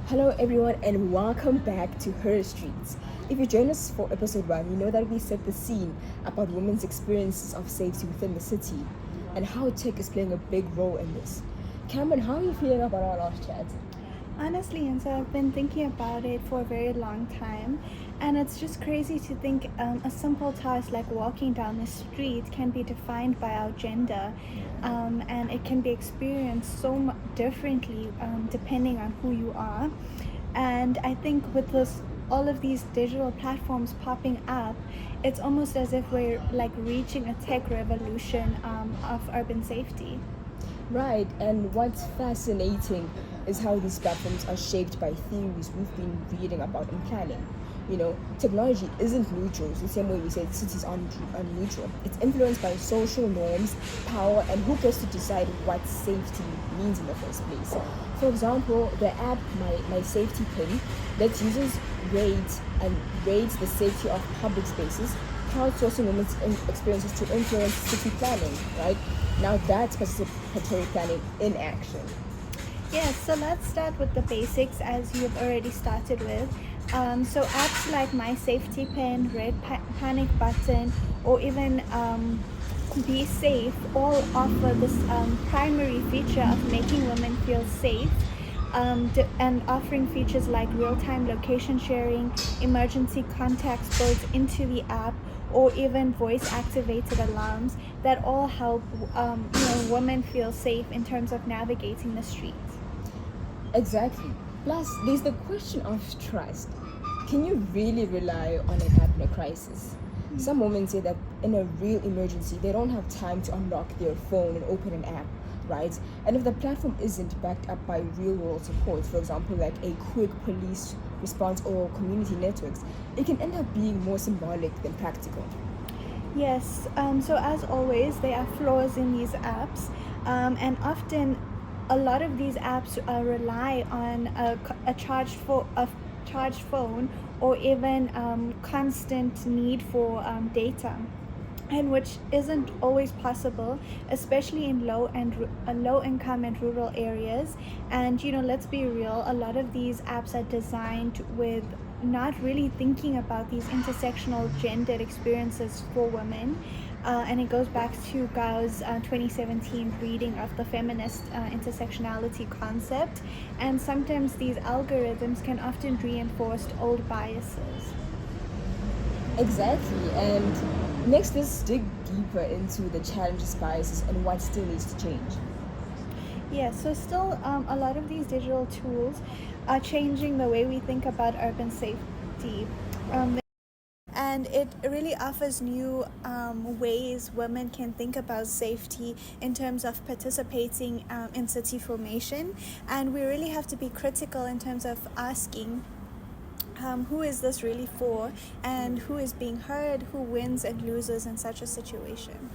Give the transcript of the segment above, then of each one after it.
Hello, everyone, and welcome back to Her Streets. If you join us for episode 1, you know that we set the scene about women's experiences of safety within the city and how tech is playing a big role in this. Cameron, how are you feeling about our last chat? Honestly, and so I've been thinking about it for a very long time, and it's just crazy to think a simple task like walking down the street can be defined by our gender, and it can be experienced so differently depending on who you are. And I think with all of these digital platforms popping up, it's almost as if we're like reaching a tech revolution of urban safety. Right, and what's fascinating is how these platforms are shaped by theories we've been reading about in planning. Technology isn't neutral, it's the same way we say cities aren't neutral. It's influenced by social norms, power, and who gets to decide what safety means in the first place. For example, the app My Safety Pin lets users rate the safety of public spaces, crowdsourcing women's experiences to influence city planning, right? Now that's participatory planning in action. Yes, so let's start with the basics as you've already started with. So apps like My Safety Pin, Panic Button, or even Be Safe all offer this primary feature of making women feel safe. And offering features like real-time location sharing, emergency contacts built into the app, or even voice-activated alarms that all help women feel safe in terms of navigating the streets. Exactly. Plus, there's the question of trust. Can you really rely on an app in a crisis? Some women say that in a real emergency, they don't have time to unlock their phone and open an app, right? And if the platform isn't backed up by real world support, for example, like a quick police response or community networks, it can end up being more symbolic than practical. Yes, so as always, there are flaws in these apps, and often a lot of these apps rely on a charged phone or even constant need for data, and which isn't always possible, especially in low income and rural areas. And let's be real, a lot of these apps are designed with not really thinking about these intersectional gendered experiences for women. And it goes back to Gouws' 2017 reading of the Feminist intersectionality concept. And sometimes these algorithms can often reinforce old biases. Exactly. And next, let's dig deeper into the challenges, biases, and what still needs to change. Yeah, so still a lot of these digital tools are changing the way we think about urban safety. And it really offers new ways women can think about safety in terms of participating in city formation. And we really have to be critical in terms of asking who is this really for, and who is being heard, who wins and loses in such a situation.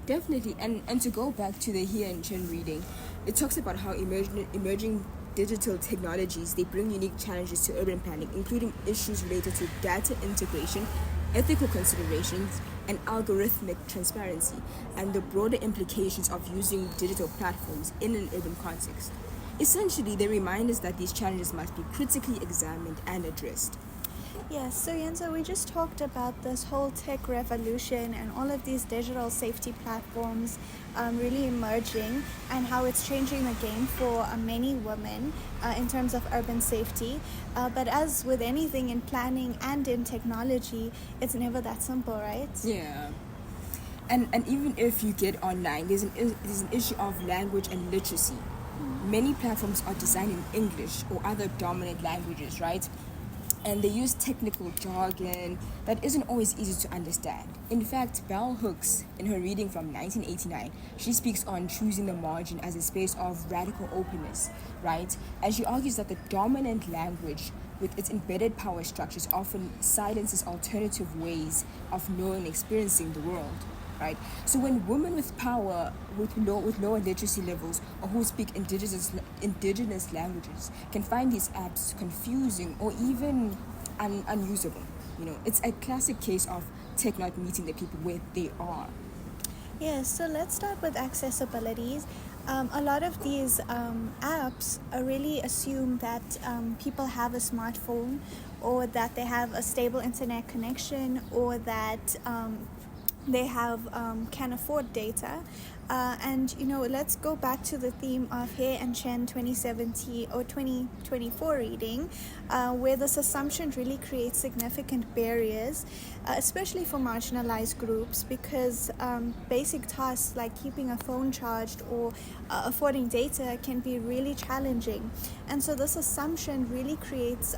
Definitely, and to go back to the Here and Chin reading, it talks about how emerging digital technologies, they bring unique challenges to urban planning, including issues related to data integration, ethical considerations, and algorithmic transparency, and the broader implications of using digital platforms in an urban context. Essentially, they remind us that these challenges must be critically examined and addressed. Yes, so Yenza, we just talked about this whole tech revolution and all of these digital safety platforms really emerging, and how it's changing the game for many women in terms of urban safety. But as with anything in planning and in technology, it's never that simple, right? Yeah. And even if you get online, there's an issue of language and literacy. Many platforms are designed in English or other dominant languages, right? And they use technical jargon that isn't always easy to understand. In fact, Bell Hooks, in her reading from 1989, she speaks on choosing the margin as a space of radical openness, right? And she argues that the dominant language, with its embedded power structures, often silences alternative ways of knowing and experiencing the world. Right. So when women with power, with lower literacy levels, or who speak indigenous languages, can find these apps confusing or even unusable, it's a classic case of tech not meeting the people where they are. Yes, so let's start with accessibilities. A lot of these apps really assume that people have a smartphone, or that they have a stable internet connection, or that they have can afford data. And let's go back to the theme of He and Chen 2017 or 2024 reading, where this assumption really creates significant barriers, especially for marginalized groups, because basic tasks like keeping a phone charged or affording data can be really challenging. And so this assumption really creates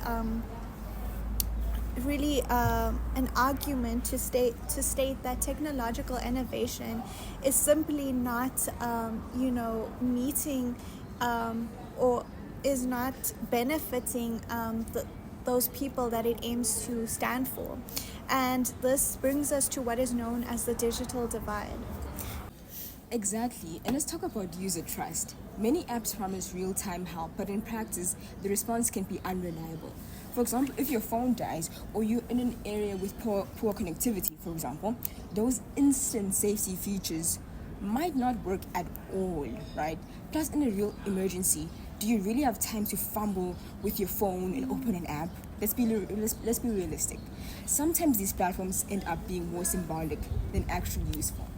an argument to state that technological innovation is simply not meeting or is not benefiting those people that it aims to stand for. And this brings us to what is known as the digital divide. Exactly, and let's talk about user trust. Many apps promise real-time help, but in practice, the response can be unreliable. For example, if your phone dies or you're in an area with poor connectivity, for example, those instant safety features might not work at all, right? Plus, in a real emergency, do you really have time to fumble with your phone and open an app? Let's be realistic. Sometimes these platforms end up being more symbolic than actually useful.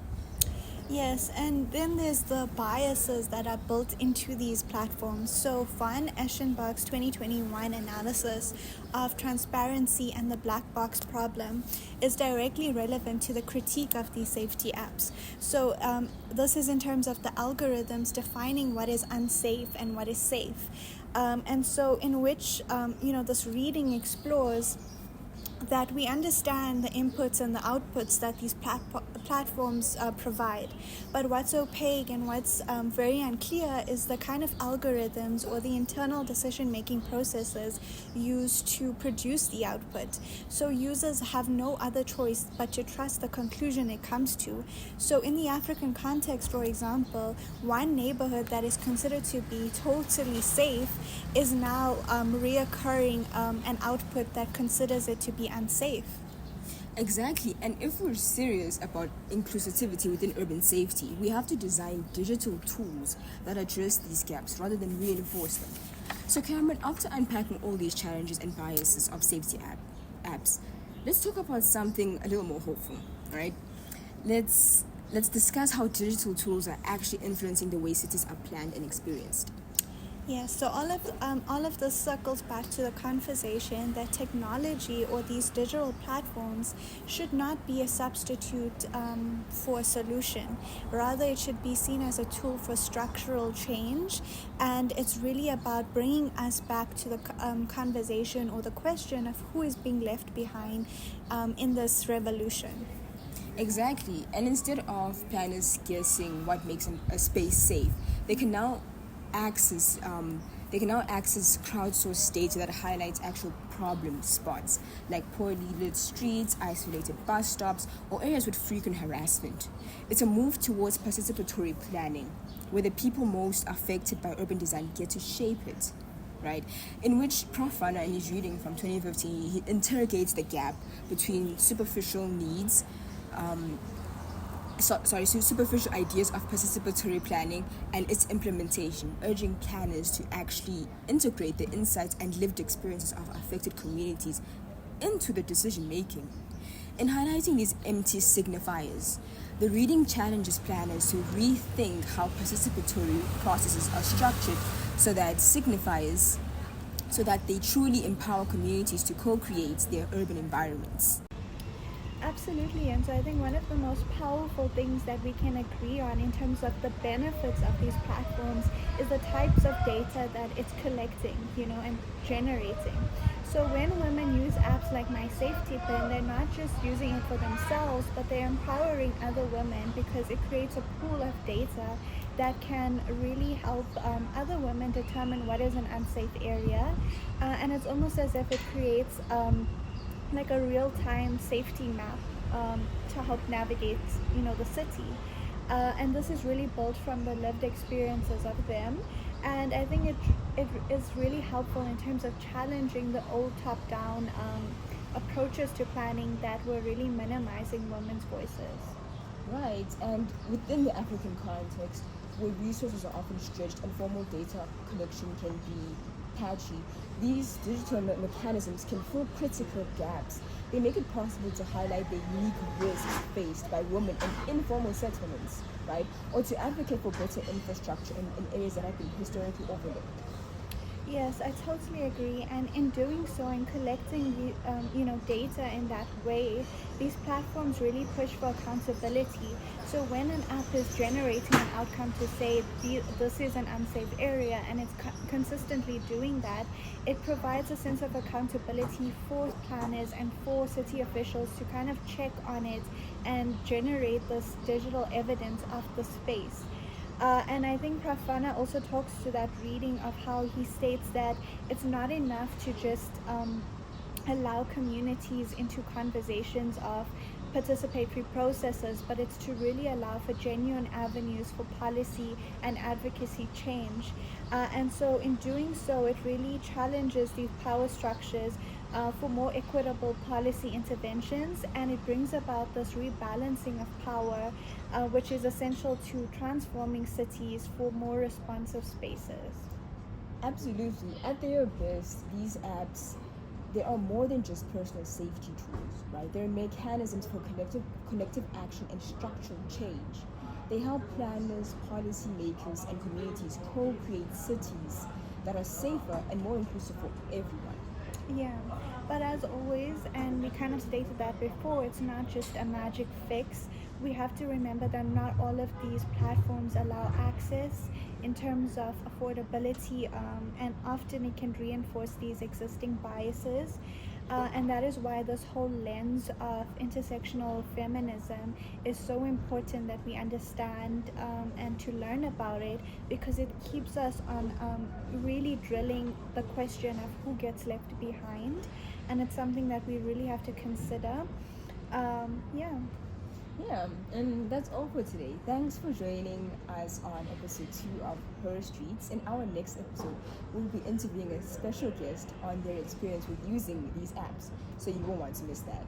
Yes, and then there's the biases that are built into these platforms. So Van Eschenbach's 2021 analysis of transparency and the black box problem is directly relevant to the critique of these safety apps. So this is in terms of the algorithms defining what is unsafe and what is safe. And so in which, this reading explores that we understand the inputs and the outputs that these platforms provide. But what's opaque and what's very unclear is the kind of algorithms or the internal decision-making processes used to produce the output. So users have no other choice but to trust the conclusion it comes to. So in the African context, for example, one neighborhood that is considered to be totally safe is now reoccurring an output that considers it to be unsafe. Exactly, and if we're serious about inclusivity within urban safety, we have to design digital tools that address these gaps rather than reinforce them. So Cameron, after unpacking all these challenges and biases of safety apps, let's talk about something a little more hopeful, right? Let's discuss how digital tools are actually influencing the way cities are planned and experienced. Yes, so all of this circles back to the conversation that technology or these digital platforms should not be a substitute for a solution. Rather, it should be seen as a tool for structural change, and it's really about bringing us back to the conversation or the question of who is being left behind in this revolution. Exactly, and instead of planners guessing what makes a space safe, they can now access crowdsourced data that highlights actual problem spots like poorly lit streets, isolated bus stops, or areas with frequent harassment. It's a move towards participatory planning, where the people most affected by urban design get to shape it, right? In which Prof. Vanna, in his reading from 2015, he interrogates the gap between superficial ideas of participatory planning and its implementation, urging planners to actually integrate the insights and lived experiences of affected communities into the decision making. In highlighting these empty signifiers, the reading challenges planners to rethink how participatory processes are structured so that they truly empower communities to co-create their urban environments. Absolutely, and so I think one of the most powerful things that we can agree on in terms of the benefits of these platforms is the types of data that it's collecting, and generating. So when women use apps like My Safety Pin, they're not just using it for themselves, but they're empowering other women because it creates a pool of data that can really help other women determine what is an unsafe area, and it's almost as if it creates like a real-time safety map to help navigate, the city. And this is really built from the lived experiences of them. And I think it is really helpful in terms of challenging the old top-down approaches to planning that were really minimizing women's voices. Right, and within the African context, where resources are often stretched and formal data collection can be patchy, these digital mechanisms can fill critical gaps. They make it possible to highlight the unique risks faced by women in informal settlements, right? Or to advocate for better infrastructure in areas that have been historically overlooked. Yes, I totally agree. And in doing so and collecting data in that way, these platforms really push for accountability. So when an app is generating an outcome to say this is an unsafe area and it's consistently doing that, it provides a sense of accountability for planners and for city officials to kind of check on it and generate this digital evidence of the space. And I think Prafana also talks to that reading of how he states that it's not enough to just allow communities into conversations of participatory processes, but it's to really allow for genuine avenues for policy and advocacy change. And so in doing so, it really challenges these power structures for more equitable policy interventions, and it brings about this rebalancing of power, which is essential to transforming cities for more responsive spaces. Absolutely. At their best, these apps, they are more than just personal safety tools, right? They're mechanisms for collective action and structural change. They help planners, policymakers, and communities co-create cities that are safer and more inclusive for everyone. Yeah, but as always, and we kind of stated that before, it's not just a magic fix. We have to remember that not all of these platforms allow access in terms of affordability, and often it can reinforce these existing biases. And that is why this whole lens of intersectional feminism is so important that we understand and to learn about it, because it keeps us on really drilling the question of who gets left behind, and it's something that we really have to consider. Yeah. Yeah, and that's all for today. Thanks for joining us on episode 2 of Her Streets. In our next episode, we'll be interviewing a special guest on their experience with using these apps, so you won't want to miss that.